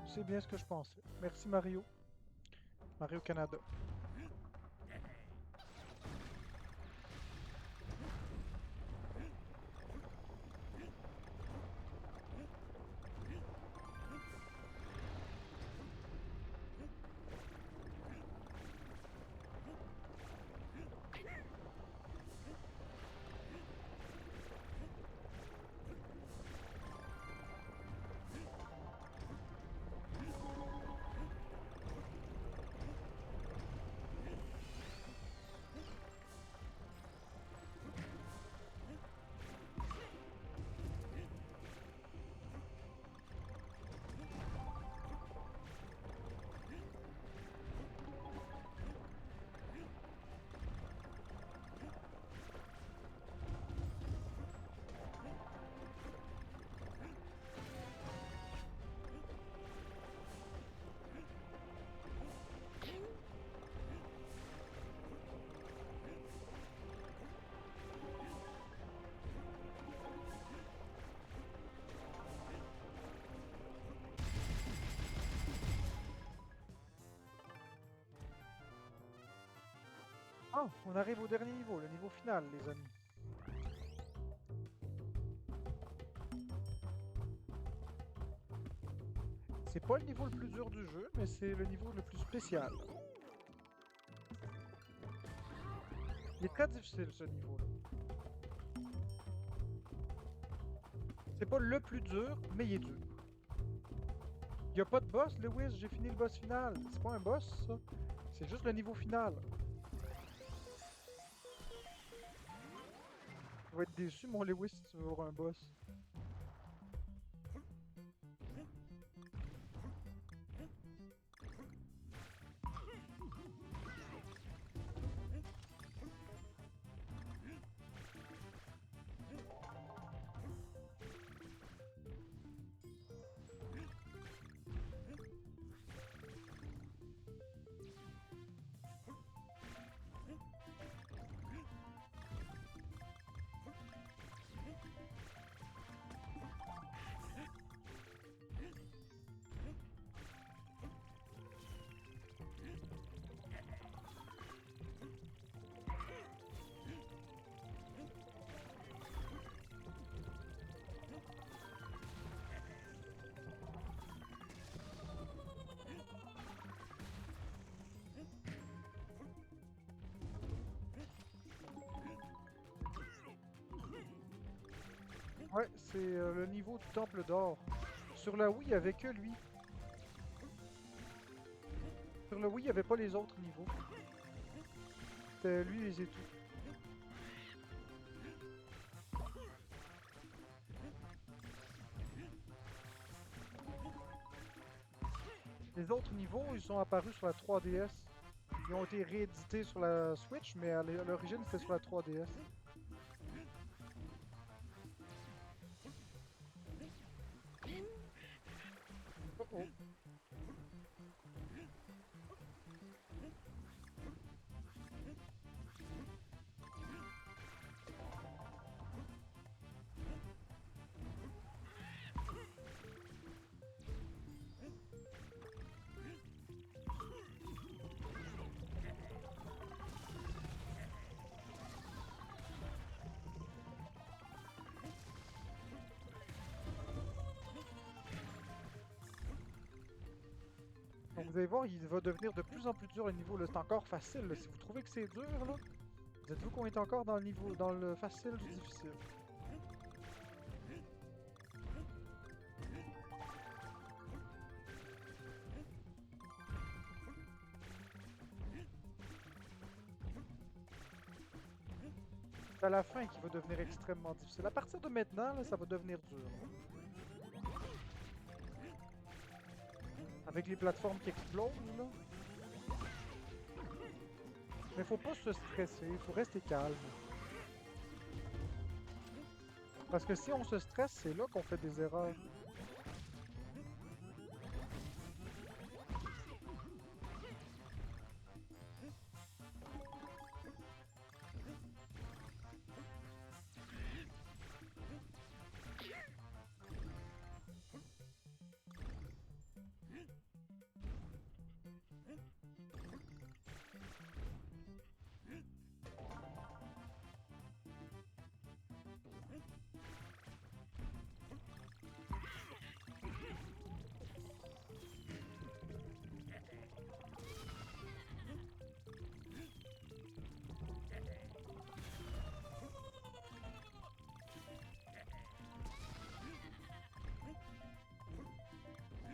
A: C'est bien ce que je pensais. Merci Mario. Mario Canada. Ah, on arrive au dernier niveau, le niveau final, les amis. C'est pas le niveau le plus dur du jeu, mais c'est le niveau le plus spécial. Il est très difficile ce niveau-là. C'est pas le plus dur, mais il est dur. Il y a pas de boss, Lewis, j'ai fini le boss final. C'est pas un boss, ça. C'est juste le niveau final. Tu vas être déçu, mon Lewis, si tu veux voir un boss. Ouais, c'est le niveau du temple d'or. Sur la Wii, il n'y avait que lui. Sur la Wii, il n'y avait pas les autres niveaux. C'était lui et tout. Les autres niveaux, ils sont apparus sur la 3DS. Ils ont été réédités sur la Switch, mais à l'origine, c'était sur la 3DS. Oh oh. Donc vous allez voir, il va devenir de plus en plus dur le niveau. Là, c'est encore facile. Là. Si vous trouvez que c'est dur, là, dites-vous qu'on est encore dans le niveau, dans le facile du difficile. C'est à la fin qu'il va devenir extrêmement difficile. À partir de maintenant, là, ça va devenir dur. Avec les plateformes qui explosent, là. Mais faut pas se stresser, il faut rester calme. Parce que si on se stresse, c'est là qu'on fait des erreurs.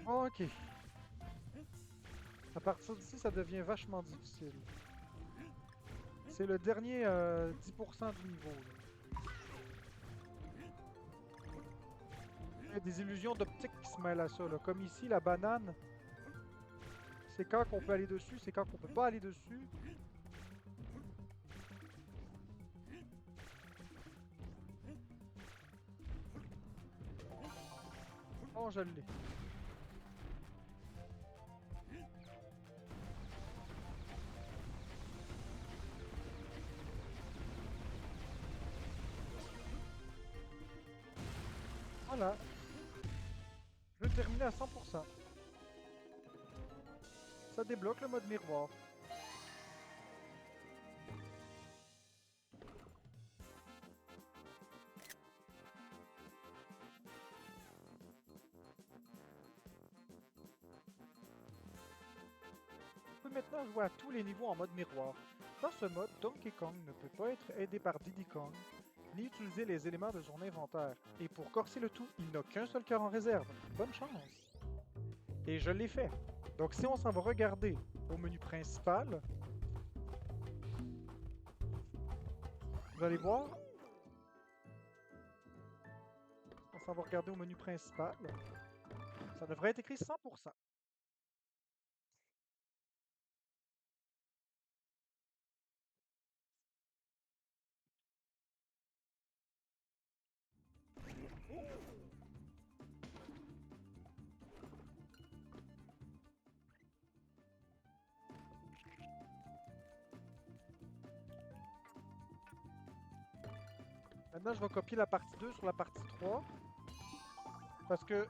A: Ok. À partir d'ici, ça devient vachement difficile. C'est le dernier 10% du niveau. Là. Il y a des illusions d'optique qui se mêlent à ça. Là. Comme ici, la banane, c'est quand qu'on peut aller dessus, c'est quand qu'on peut pas aller dessus. Oh, je l'ai. Voilà. Je vais terminer à 100%. Ça débloque le mode miroir. On peut maintenant jouer à tous les niveaux en mode miroir. Dans ce mode, Donkey Kong ne peut pas être aidé par Diddy Kong, ni utiliser les éléments de son inventaire. Et pour corser le tout, il n'a qu'un seul cœur en réserve. Bonne chance! Et je l'ai fait. Donc si on s'en va regarder au menu principal, vous allez voir, on s'en va regarder au menu principal, ça devrait être écrit 100%. Maintenant, je vais copier la partie 2 sur la partie 3. Parce que...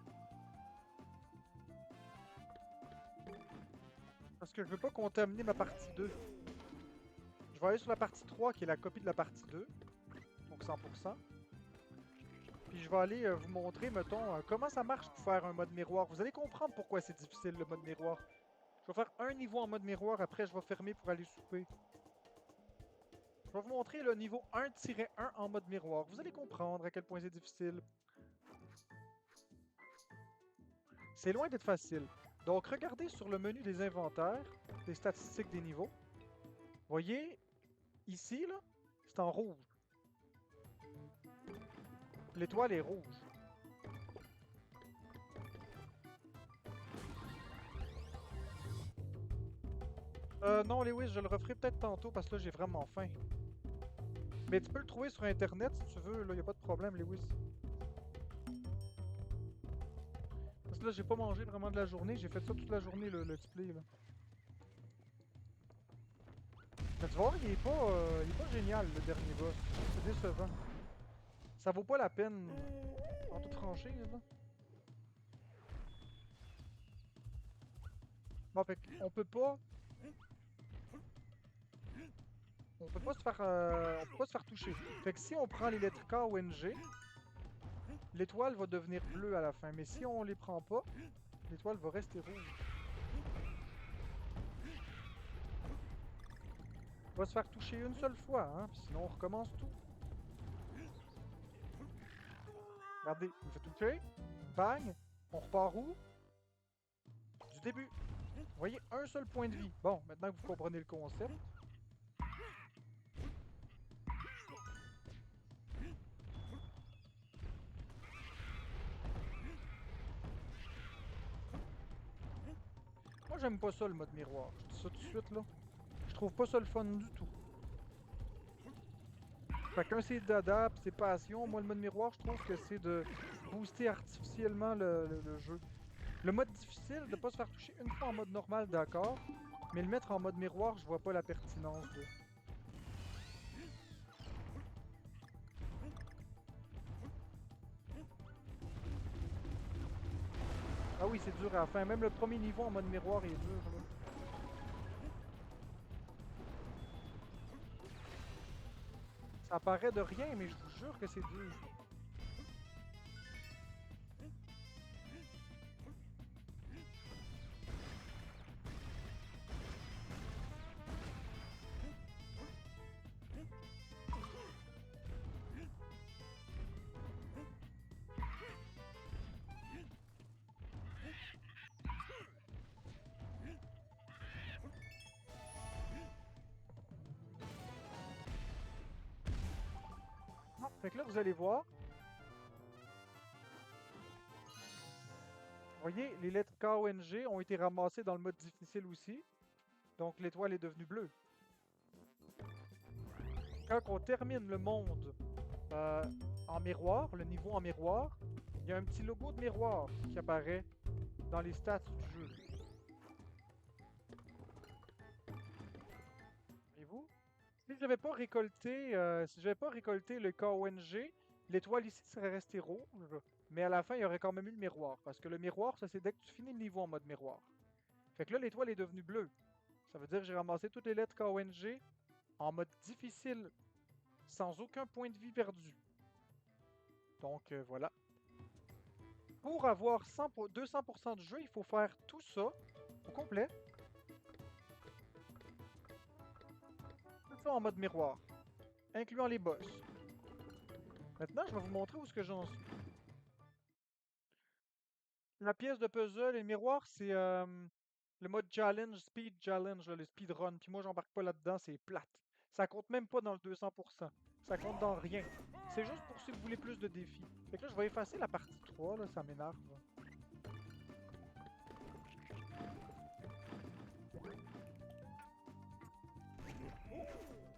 A: Parce que je veux pas contaminer ma partie 2. Je vais aller sur la partie 3 qui est la copie de la partie 2. Donc 100%. Puis je vais aller vous montrer, mettons, comment ça marche pour faire un mode miroir. Vous allez comprendre pourquoi c'est difficile le mode miroir. Je vais faire un niveau en mode miroir, après je vais fermer pour aller souper. Je vais vous montrer le niveau 1-1 en mode miroir. Vous allez comprendre à quel point c'est difficile. C'est loin d'être facile. Donc regardez sur le menu des inventaires, des statistiques des niveaux. Voyez, ici, là, c'est en rouge. L'étoile est rouge. Non, Lewis, je le referai peut-être tantôt parce que là, j'ai vraiment faim. Mais tu peux le trouver sur Internet si tu veux, là, y a pas de problème, Lewis. Parce que là, j'ai pas mangé vraiment de la journée, j'ai fait ça toute la journée, le let's play, là. Mais tu vois, il est pas génial, le dernier boss. C'est décevant. Ça vaut pas la peine, en toute franchise, là. Bon, fait on peut pas... On peut pas se faire... on peut pas se faire toucher. Fait que si on prend les lettres K ou NG, l'étoile va devenir bleue à la fin. Mais si on les prend pas, l'étoile va rester rouge. On va se faire toucher une seule fois, hein, sinon on recommence tout. Regardez, il me fait toucher, bang, on repart où? Du début. Vous voyez, un seul point de vie. Bon, maintenant que vous comprenez le concept. Moi, j'aime pas ça, le mode miroir. Je dis ça tout de suite, là. Je trouve pas ça le fun du tout. Chacun ses dada pis ses passions. Moi, le mode miroir, je trouve que c'est de booster artificiellement le jeu. Le mode difficile, de pas se faire toucher une fois en mode normal, d'accord. Mais le mettre en mode miroir, je vois pas la pertinence de... Ah oui, c'est dur à la fin. Même le premier niveau en mode miroir est dur, là. Ça paraît de rien, mais je vous jure que c'est dur. Fait que là, vous allez voir, vous voyez, les lettres K, O, N, G ont été ramassées dans le mode difficile aussi. Donc l'étoile est devenue bleue. Quand on termine le monde en miroir, le niveau en miroir, il y a un petit logo de miroir qui apparaît dans les stats du jeu. Voyez-vous? Si j'avais pas récolté, si j'avais pas récolté le KONG, l'étoile ici serait restée rouge, mais à la fin, il y aurait quand même eu le miroir. Parce que le miroir, ça c'est dès que tu finis le niveau en mode miroir. Fait que là, l'étoile est devenue bleue. Ça veut dire que j'ai ramassé toutes les lettres KONG en mode difficile, sans aucun point de vie perdu. Donc voilà. Pour avoir 200% du jeu, il faut faire tout ça au complet. Tout ça en mode miroir, incluant les boss. Maintenant, je vais vous montrer où est-ce que j'en suis. La pièce de puzzle et le miroir, c'est le mode challenge, speed challenge, là, le speedrun. Puis moi, j'embarque pas là-dedans, c'est plate. Ça compte même pas dans le 200%. Ça compte dans rien. C'est juste pour si vous voulez plus de défis. Fait que là, je vais effacer la partie 3, là, ça m'énerve.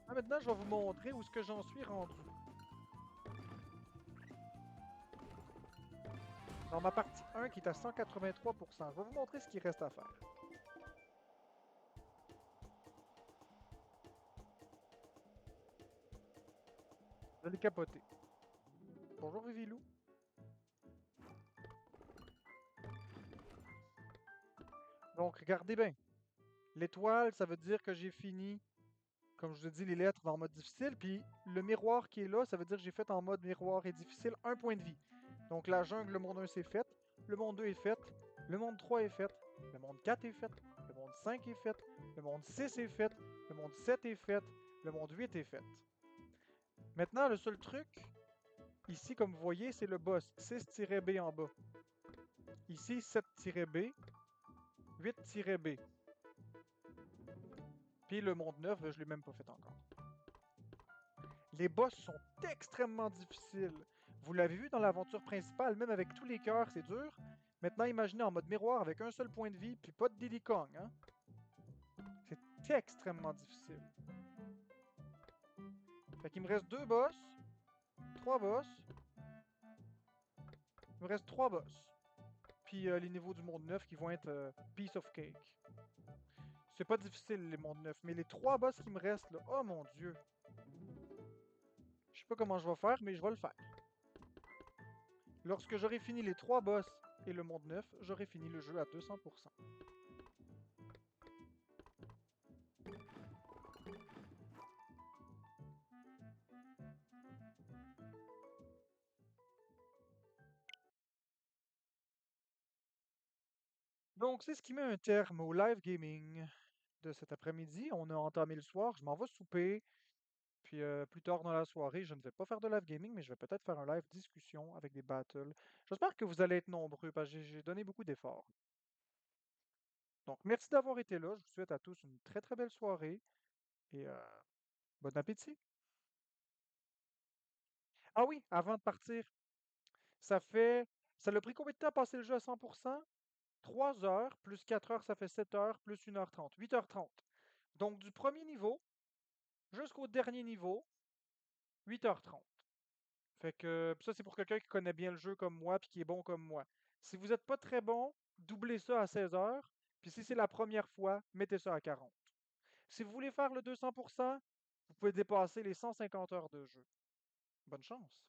A: Ah, maintenant, je vais vous montrer où est-ce que j'en suis rendu. Dans ma partie 1 qui est à 183%. Je vais vous montrer ce qu'il reste à faire. Vous allez capoter. Bonjour Vivilou. Donc, regardez bien. L'étoile, ça veut dire que j'ai fini, comme je vous ai dit, les lettres en mode difficile. Puis le miroir qui est là, ça veut dire que j'ai fait en mode miroir et difficile un point de vie. Donc la jungle, le monde 1 c'est fait. Le monde 2 est fait. Le monde 3 est fait. Le monde 4 est fait. Le monde 5 est fait. Le monde 6 est fait. Le monde 7 est fait. Le monde 8 est fait. Maintenant, le seul truc, ici, comme vous voyez, c'est le boss. 6-B en bas. Ici, 7-B. 8-B. Puis le monde 9, je ne l'ai même pas fait encore. Les boss sont extrêmement difficiles. Vous l'avez vu dans l'aventure principale, même avec tous les cœurs, c'est dur. Maintenant, imaginez en mode miroir avec un seul point de vie, puis pas de Diddy Kong, hein? C'est extrêmement difficile. Fait qu'il me reste 2 boss, 3 boss. Il me reste 3 boss. Puis les niveaux du monde 9 qui vont être piece of cake. C'est pas difficile les mondes 9, mais les 3 boss qui me restent là, oh mon dieu. Je sais pas comment je vais faire, mais je vais le faire. Lorsque j'aurai fini les 3 boss et le monde 9, j'aurai fini le jeu à 200%. Donc, c'est ce qui met un terme au live gaming de cet après-midi. On a entamé le soir, je m'en vais souper. Puis plus tard dans la soirée, je ne vais pas faire de live gaming, mais je vais peut-être faire un live discussion avec des battles. J'espère que vous allez être nombreux parce que j'ai donné beaucoup d'efforts. Donc, merci d'avoir été là. Je vous souhaite à tous une très très belle soirée et bon appétit. Ah oui, avant de partir, ça fait. Ça l'a pris combien de temps à passer le jeu à 100%? 3 heures, plus 4 heures, ça fait 7 heures, plus 1h30. 8h30. Donc, du premier niveau jusqu'au dernier niveau, 8h30. Fait que ça, c'est pour quelqu'un qui connaît bien le jeu comme moi puis qui est bon comme moi. Si vous n'êtes pas très bon, doublez ça à 16 heures. Puis si c'est la première fois, mettez ça à 40. Si vous voulez faire le 200%, vous pouvez dépasser les 150 heures de jeu. Bonne chance!